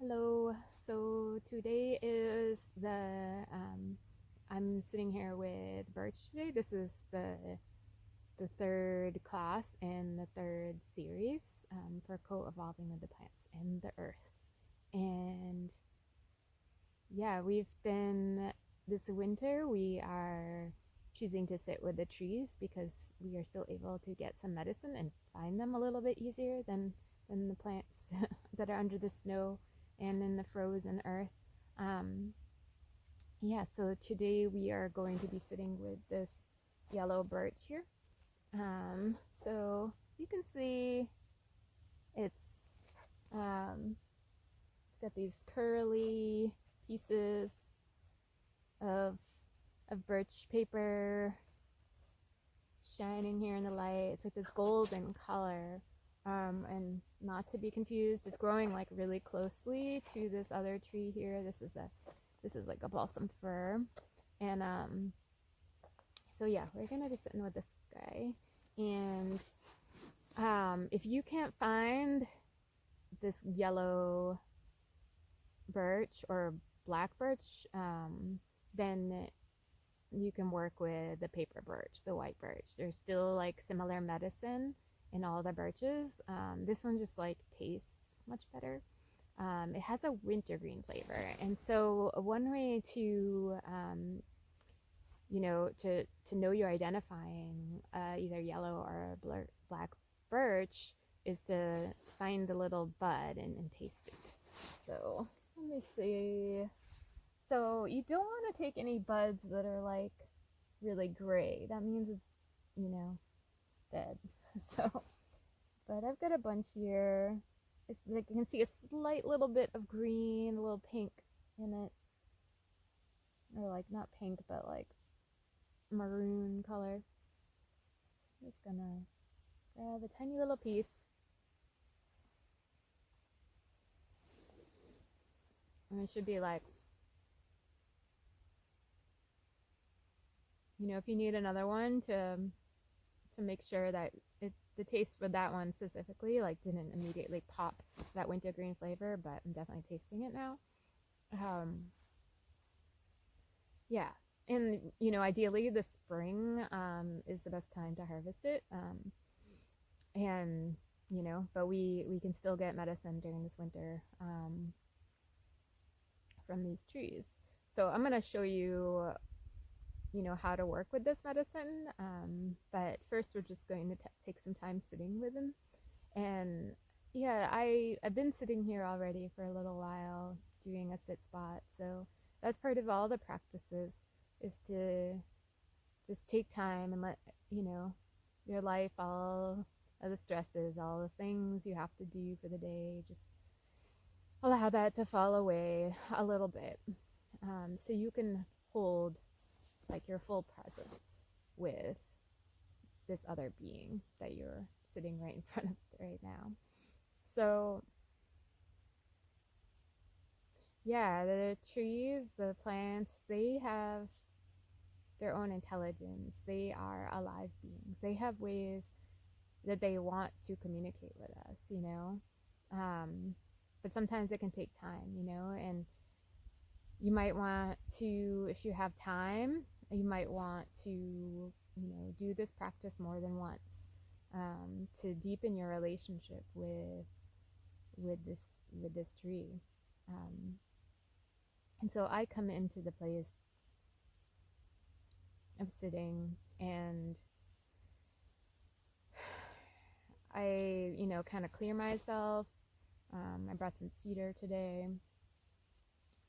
Hello. So today is I'm sitting here with Birch today. This is the third class in the third series for co-evolving with the plants and the earth. And yeah, this winter we are choosing to sit with the trees because we are still able to get some medicine and find them a little bit easier than the plants that are under the snow and in the frozen earth. Um, yeah, so today we are going to be sitting with this yellow birch here. So you can see it's um, it's got these curly pieces of of birch paper shining here in the light. It's like this golden color. And not to be confused, it's growing like really closely to this other tree here. This is like a balsam fir. And so yeah, we're gonna be sitting with this guy. And if you can't find this yellow birch or black birch, then you can work with the paper birch, the white birch. There's still like similar medicine in all the birches. This one just like tastes much better. It has a wintergreen flavor, and so one way to to know you're identifying either yellow or black birch is to find the little bud and taste it. So let me see. So you don't want to take any buds that are like really gray. That means it's, you know, dead. So, but I've got a bunch here. It's like you can see a slight little bit of green, a little pink in it. Or like not pink, but like maroon color. I'm just gonna grab a tiny little piece. And it should be like, if you need another one to make sure that the taste for that one specifically like didn't immediately pop that wintergreen flavor, but I'm definitely tasting it now. Um, yeah, and ideally the spring is the best time to harvest it. And but we can still get medicine during this winter from these trees. So I'm gonna show you how to work with this medicine. But first, we're just going to take some time sitting with them. And yeah, I've been sitting here already for a little while doing a sit spot. So that's part of all the practices is to just take time and let your life, all of the stresses, all the things you have to do for the day, just allow that to fall away a little bit, so you can hold like your full presence with this other being that you're sitting right in front of right now. So yeah, the trees, the plants, they have their own intelligence. They are alive beings. They have ways that they want to communicate with us. Um, but sometimes it can take time, and you might want to, if you have time, you might want to, do this practice more than once, to deepen your relationship with this tree. Um, and so I come into the place of sitting, and I, kind of clear myself. I brought some cedar today,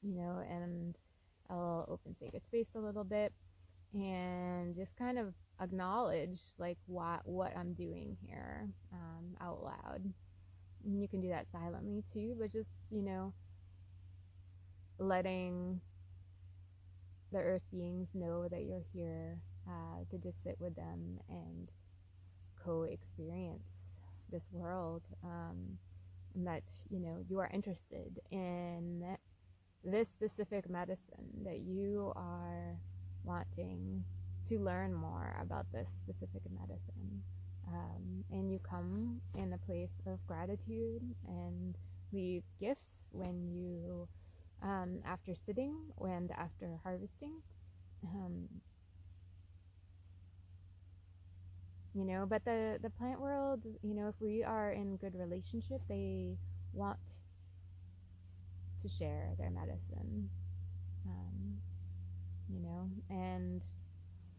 and I'll open sacred space a little bit and just kind of acknowledge like what I'm doing here, out loud. And you can do that silently too, but just letting the earth beings know that you're here, to just sit with them and co-experience this world, and that you are interested in this specific medicine, that you are wanting to learn more about this specific medicine, and you come in a place of gratitude and leave gifts when you, after sitting and after harvesting. Um, but the plant world, if we are in good relationship, they want to share their medicine. Um, and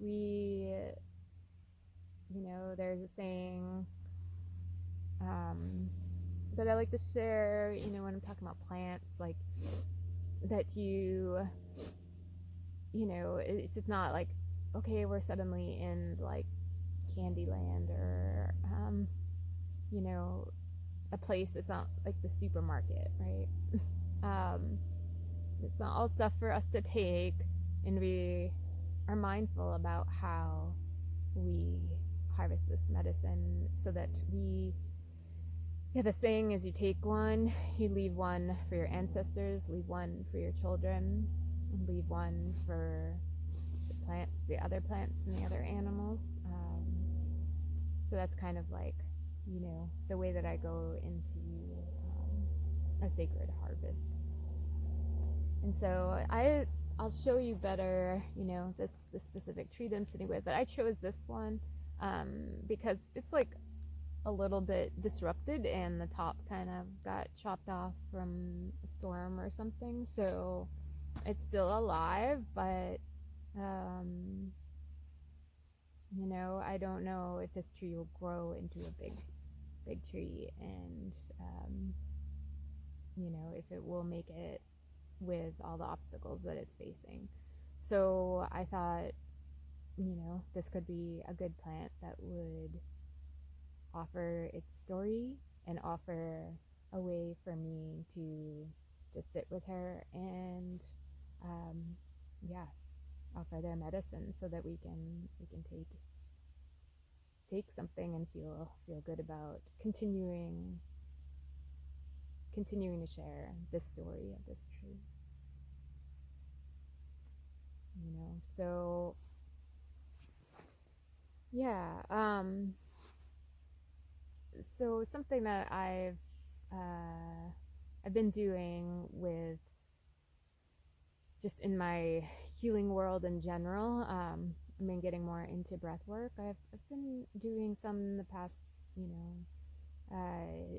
we, there's a saying that I like to share, when I'm talking about plants, like that it's just not like, okay, we're suddenly in like Candyland or, a place. It's not like the supermarket, right? um, it's not all stuff for us to take, and we are mindful about how we harvest this medicine so that the saying is, you take one, you leave one for your ancestors, leave one for your children, leave one for the plants, the other plants and the other animals. So that's kind of like, the way that I go into a sacred harvest. And so I'll show you better, this specific tree density with, but I chose this one because it's like a little bit disrupted, and the top kind of got chopped off from a storm or something. So it's still alive, but I don't know if this tree will grow into a big tree, and if it will make it with all the obstacles that it's facing. So I thought, this could be a good plant that would offer its story and offer a way for me to just sit with her and offer their medicine so that we can take something and feel good about continuing to share this story of this tree. So yeah, so something that I've been doing with just in my healing world in general. I've been getting more into breath work. I've been doing some in the past, 8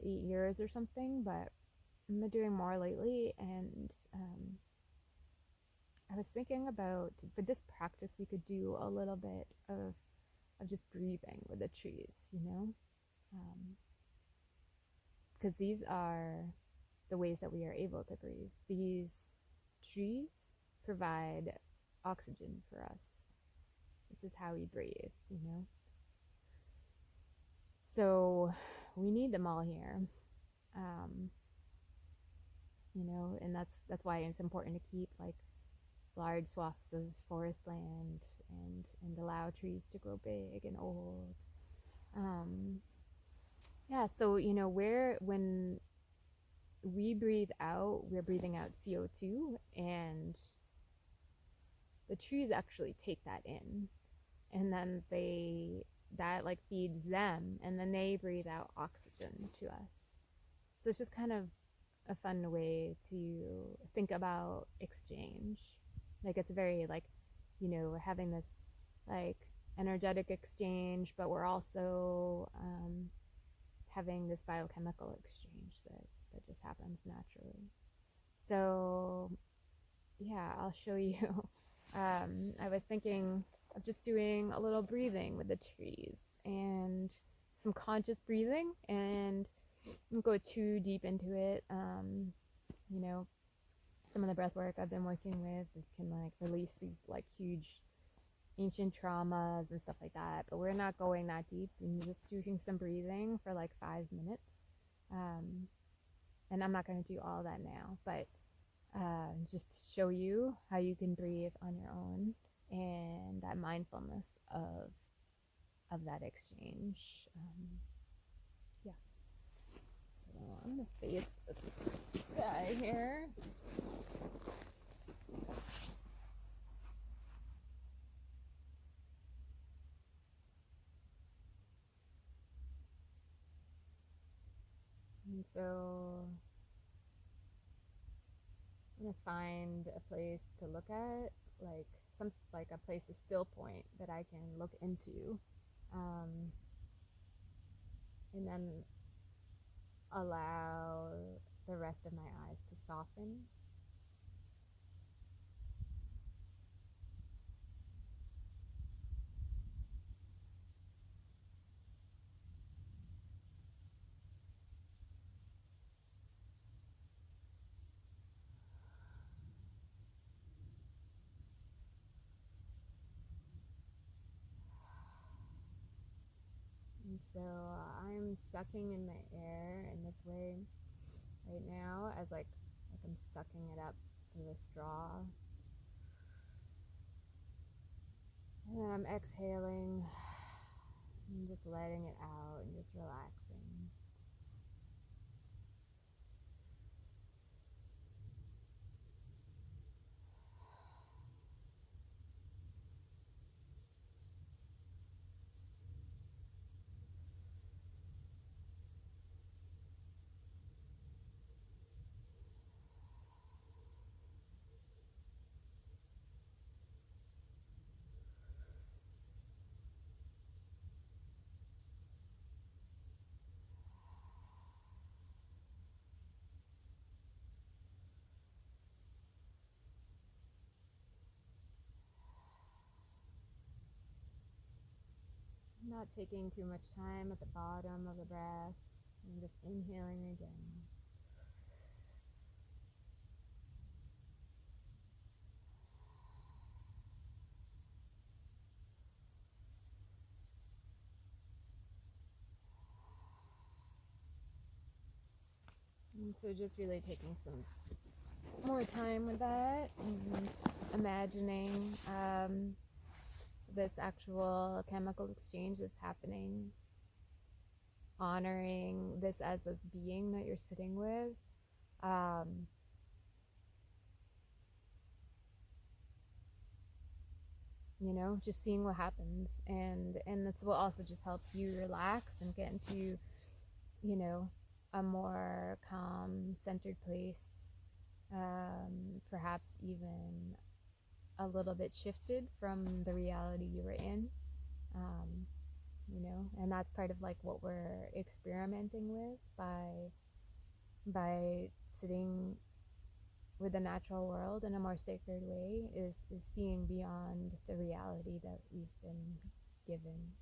years or something, but I've been doing more lately. And I was thinking about, for this practice, we could do a little bit of just breathing with the trees, because these are the ways that we are able to breathe. These trees provide oxygen for us. This is how we breathe, So we need them all here, and that's why it's important to keep like large swaths of forest land and allow trees to grow big and old. So when we breathe out, we're breathing out CO2, and the trees actually take that in, and then that like feeds them, and then they breathe out oxygen to us. So it's just kind of a fun way to think about exchange. Like it's very like, we're having this like energetic exchange, but we're also having this biochemical exchange that just happens naturally. So yeah, I'll show you. I was thinking of just doing a little breathing with the trees and some conscious breathing, and don't go too deep into it. Some of the breath work I've been working with can like release these like huge ancient traumas and stuff like that, but we're not going that deep, and just doing some breathing for like 5 minutes. And I'm not going to do all that now, but just to show you how you can breathe on your own, and that mindfulness of that exchange. Yeah. So I'm gonna face this guy here. And so gonna find a place to look at, like a place, a still point that I can look into, and then allow the rest of my eyes to soften. And so I'm sucking in my air in this way right now, as like I'm sucking it up through a straw. And then I'm exhaling and just letting it out and just relaxing. Not taking too much time at the bottom of the breath, and just inhaling again. And so just really taking some more time with that, and imagining this actual chemical exchange that's happening, honoring this as this being that you're sitting with. Just seeing what happens, and this will also just help you relax and get into, a more calm, centered place, perhaps even a little bit shifted from the reality you were in, and that's part of like what we're experimenting with by sitting with the natural world in a more sacred way, is seeing beyond the reality that we've been given,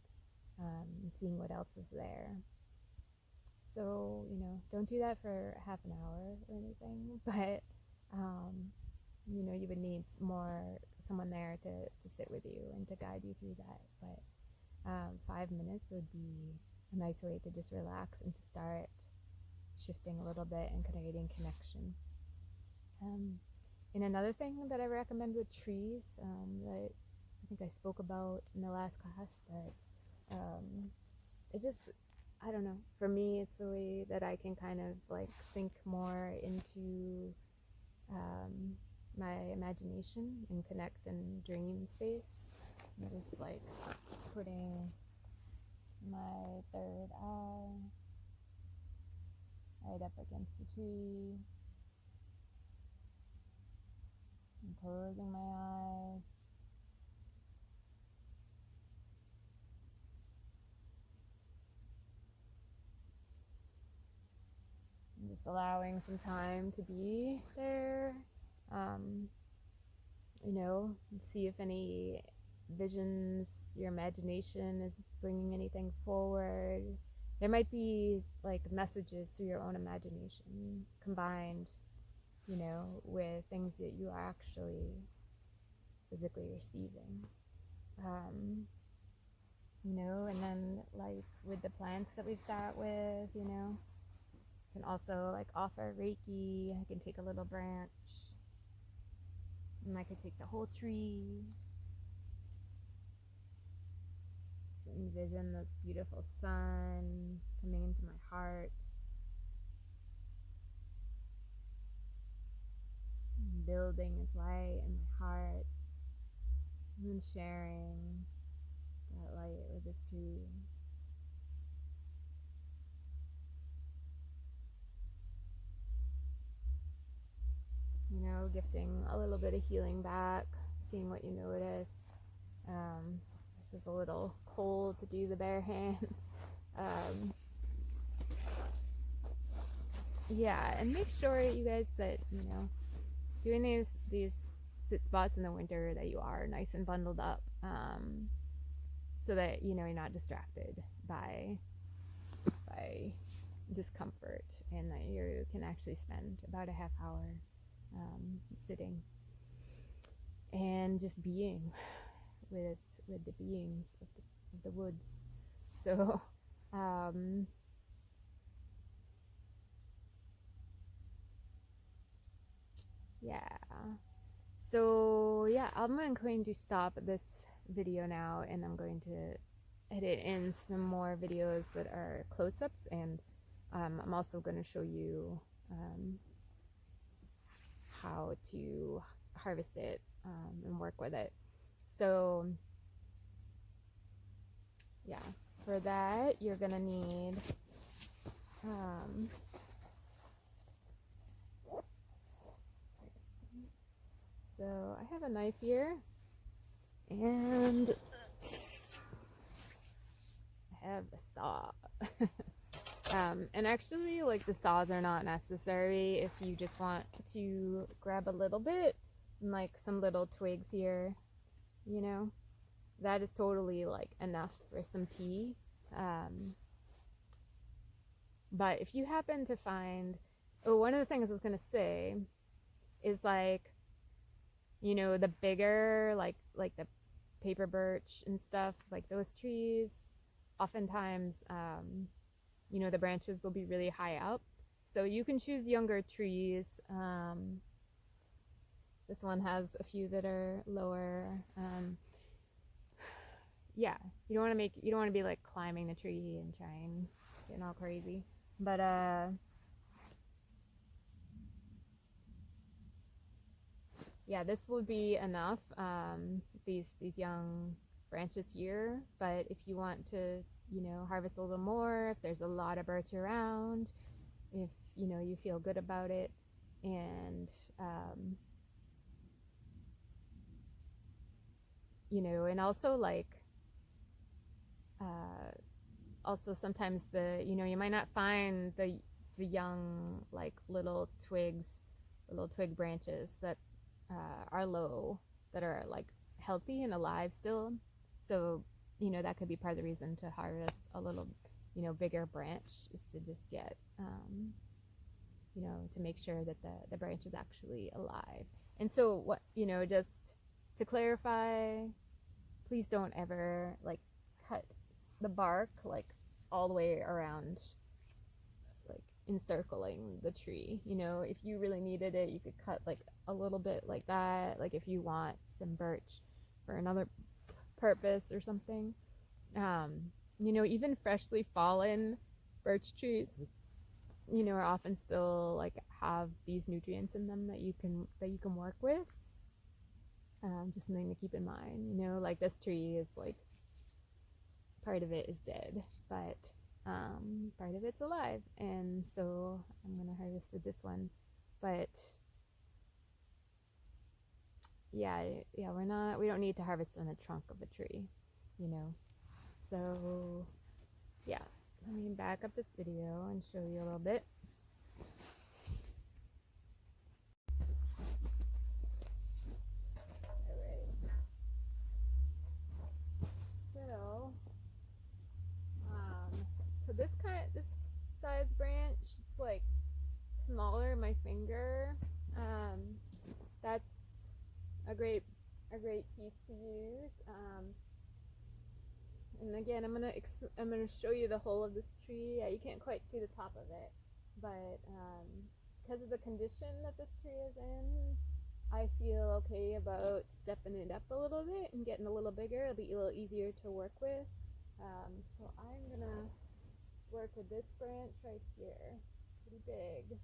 and seeing what else is there. So, don't do that for half an hour or anything, but, you would need someone there to sit with you and to guide you through that. But 5 minutes would be a nice way to just relax and to start shifting a little bit and creating connection. And another thing that I recommend with trees, that I think I spoke about in the last class, but it's just, I don't know, for me it's a way that I can kind of like sink more into my imagination and connect in dream space. I'm just like putting my third eye right up against the tree and closing my eyes. And just allowing some time to be there. See if any visions, your imagination is bringing anything forward. There might be like messages through your own imagination combined, with things that you are actually physically receiving. And then like with the plants that we've sat with, can also like offer Reiki. I can take a little branch, and I could take the whole tree. Just envision this beautiful sun coming into my heart, building its light in my heart, and then sharing that light with this tree. gifting a little bit of healing back, seeing what you notice. This is a little cold to do the bare hands. Yeah, and make sure, you guys, that, you know, doing these sit spots in the winter, that you are nice and bundled up, so that, you know, you're not distracted by discomfort, and that you can actually spend about a half hour sitting and just being with the beings of the woods. So yeah, so yeah, I'm going to stop this video now, and I'm going to edit in some more videos that are close-ups, and I'm also going to show you how to harvest it and work with it. So yeah, for that you're gonna need so I have a knife here, and I have a saw. And actually, like, the saws are not necessary if you just want to grab a little bit, and like some little twigs here, you know, that is totally like enough for some tea. But if you happen to find, oh, one of the things I was gonna say is, like, you know, the bigger, like the paper birch and stuff, like those trees, oftentimes, you know, the branches will be really high up. So you can choose younger trees. This one has a few that are lower. Yeah, you don't want to be like climbing the tree and trying, getting all crazy. But yeah, this would be enough. These young branches here. But if you want to, you know, harvest a little more, if there's a lot of birch around, if, you know, you feel good about it, and you know, and also, like, also sometimes you know, you might not find the young, like, little twig branches that are low, that are like healthy and alive still. So, you know, that could be part of the reason to harvest a little, you know, bigger branch, is to just get you know, to make sure that the branch is actually alive. And so, what, you know, just to clarify, please don't ever, like, cut the bark, like, all the way around, like, encircling the tree. You know, if you really needed it, you could cut like a little bit like that, like if you want some birch for another purpose or something. You know, even freshly fallen birch trees, you know, are often still, like, have these nutrients in them that you can work with. Just something to keep in mind. You know, like, this tree is, like, part of it is dead, but part of it's alive, and so I'm gonna harvest with this one. But yeah, we don't need to harvest on the trunk of a tree, you know. So yeah, let me back up this video and show you a little bit. So this size branch, it's like smaller, my finger. That's a great piece to use. And again, I'm gonna show you the whole of this tree. Yeah, you can't quite see the top of it, but because of the condition that this tree is in, I feel okay about stepping it up a little bit and getting a little bigger. It'll be a little easier to work with. So I'm gonna work with this branch right here, pretty big.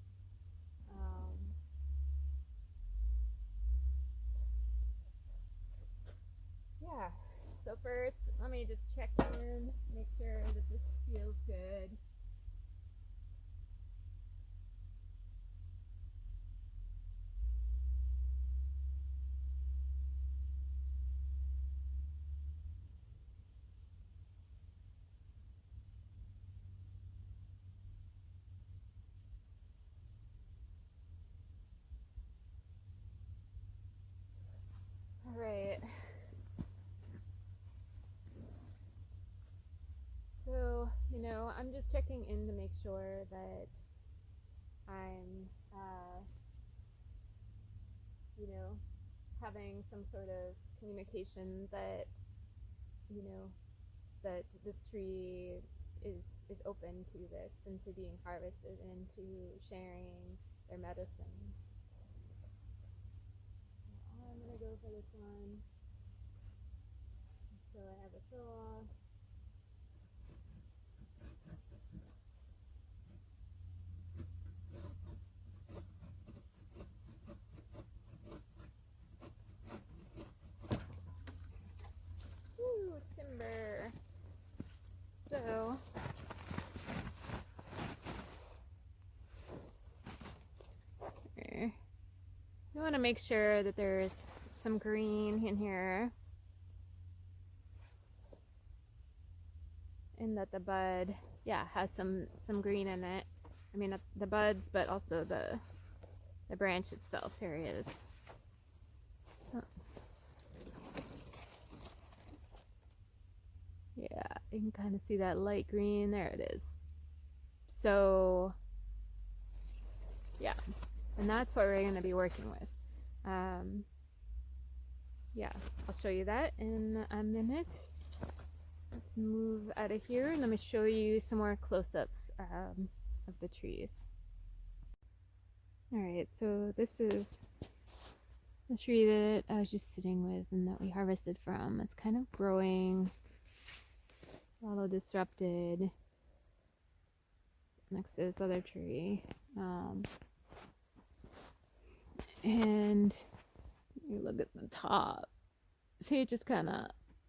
Yeah, so first, let me just check in, make sure that this feels good. just checking in to make sure that I'm, you know, having some sort of communication that, you know, that this tree is open to this and to being harvested and to sharing their medicine. So I'm gonna go for this one. So I have a saw. Ooh, timber. So you want to make sure that there's some green in here and that the bud, yeah, has some green in it. I mean, not the buds, but also the branch itself. Here he is. Oh. Yeah, you can kind of see that light green. There it is. So yeah, and that's what we're going to be working with. Yeah, I'll show you that in a minute. Let's move out of here and let me show you some more close-ups of the trees. Alright, so this is the tree that I was just sitting with and that we harvested from. It's kind of growing a little disrupted next to this other tree. And you look at the top. See, it just kind of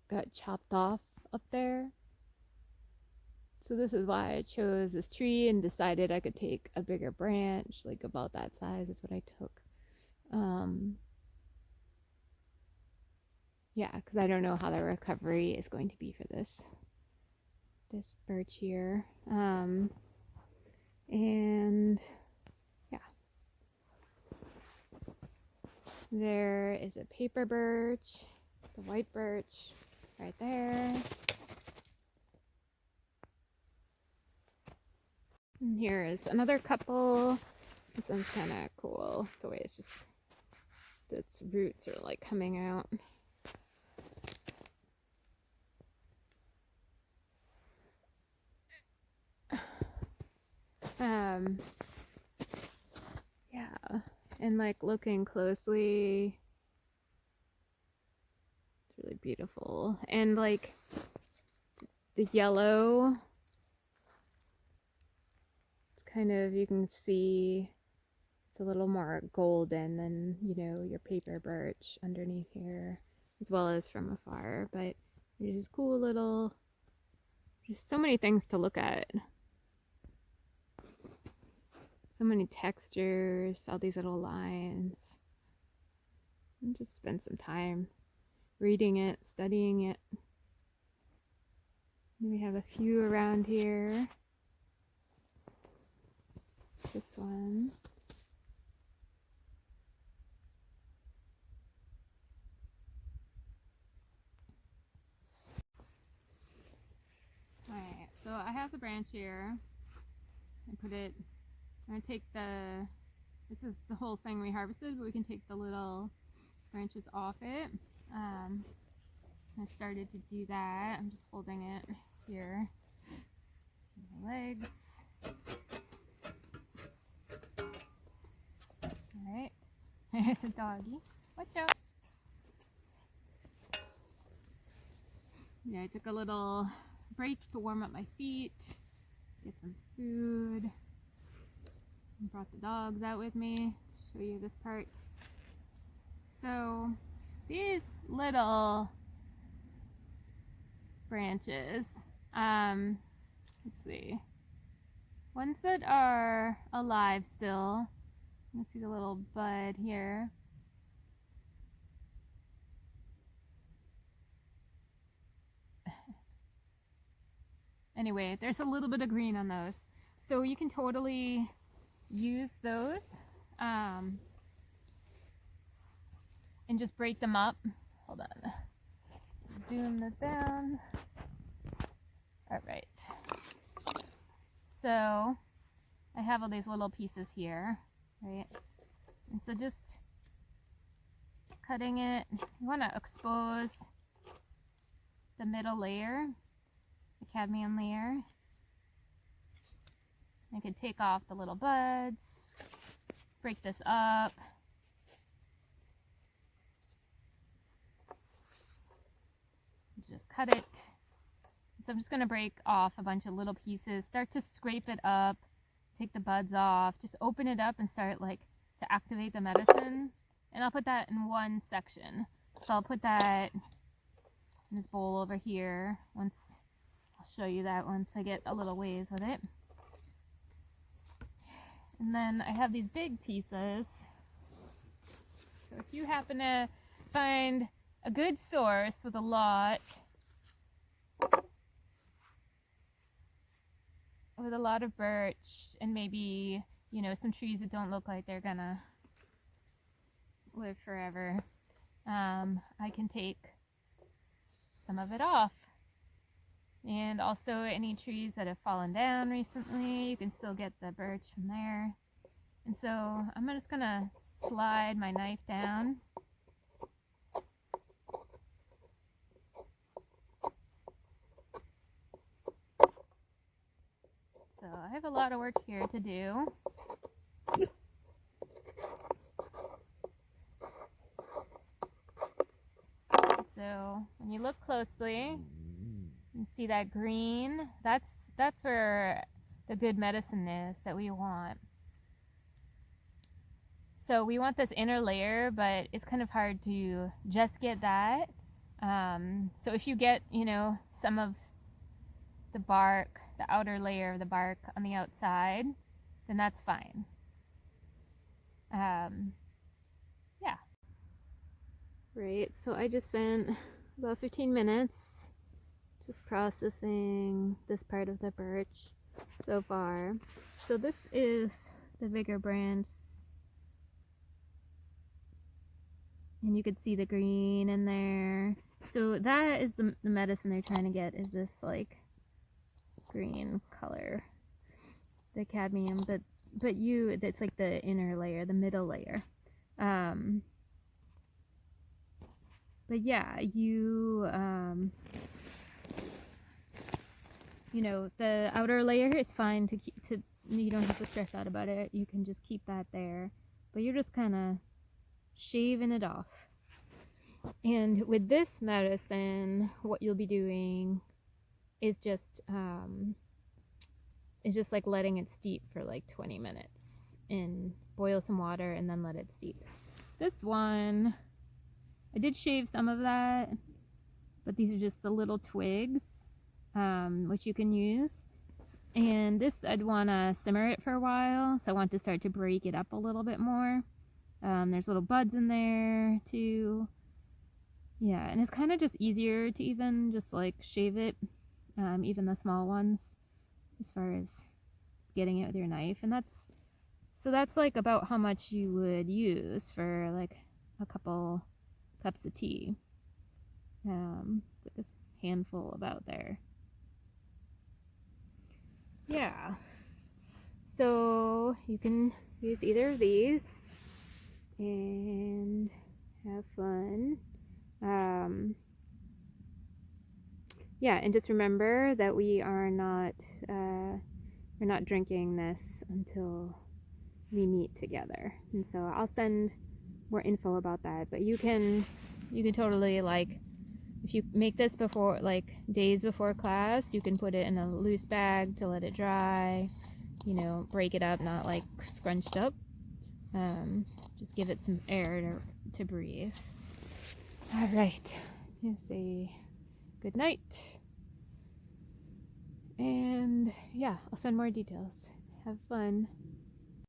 got chopped off up there. So this is why I chose this tree and decided I could take a bigger branch, like about that size is what I took. Yeah, because I don't know how the recovery is going to be for this birch here. And yeah, there is a paper birch, the white birch right there. And here is another couple. This one's kind of cool, the way it's just, its roots are like coming out. Yeah, and like looking closely, it's really beautiful. And like the yellow, it's kind of, you can see it's a little more golden than, you know, your paper birch underneath here, as well as from afar. But there's this cool little, just so many things to look at. So many textures, all these little lines. And just spend some time reading it, studying it. And we have a few around here. This one. Alright, so I have the branch here. I put it, I'm going to take this is the whole thing we harvested, but we can take the little branches off it. I started to do that. I'm just holding it here. My legs. Alright, there's a doggy. Watch out. Yeah, I took a little break to warm up my feet, get some food, and brought the dogs out with me to show you this part. So these little branches, let's see, ones that are alive still, you can see the little bud here. Anyway, there's a little bit of green on those, so you can totally use those and just break them up. Hold on, zoom this down. All right, So I have all these little pieces here, right? And so just cutting it, you want to expose the middle layer, the cadmium layer. I could take off the little buds, break this up. Just cut it. So I'm just going to break off a bunch of little pieces, start to scrape it up, take the buds off, just open it up and start like to activate the medicine. And I'll put that in one section. So I'll put that in this bowl over here. I'll show you that once I get a little ways with it. And then I have these big pieces. So if you happen to find a good source with a lot of birch and maybe, you know, some trees that don't look like they're gonna live forever, I can take some of it off. And also any trees that have fallen down recently, you can still get the birch from there. And so I'm just gonna slide my knife down. So I have a lot of work here to do. So when you look closely, you see that green, that's where the good medicine is that we want. So we want this inner layer, but it's kind of hard to just get that. So if you get, you know, some of the bark, the outer layer of the bark on the outside, then that's fine. Yeah. Right, so I just spent about 15 minutes just processing this part of the birch so far. So this is the bigger branch, and you could see the green in there. So that is the medicine they're trying to get, is this like green color, the cadmium, but that's like the inner layer, the middle layer. But yeah, you know, the outer layer is fine to keep, you don't have to stress out about it. You can just keep that there, but you're just kind of shaving it off. And with this medicine, what you'll be doing is just like letting it steep for like 20 minutes and boil some water and then let it steep. This one, I did shave some of that, but these are just the little twigs, which you can use. And this, I'd want to simmer it for a while, so I want to start to break it up a little bit more. There's little buds in there too. Yeah, and it's kind of just easier to even just like shave it, even the small ones, as far as just getting it with your knife. And that's like about how much you would use for like a couple cups of tea. Just a handful about there. Yeah, so you can use either of these and have fun. Yeah, and just remember that we're not drinking this until we meet together. And so I'll send more info about that, but you can totally, like, if you make this before, like days before class, you can put it in a loose bag to let it dry, you know, break it up, not like scrunched up. Just give it some air to breathe. All right, say good night. And yeah, I'll send more details. Have fun.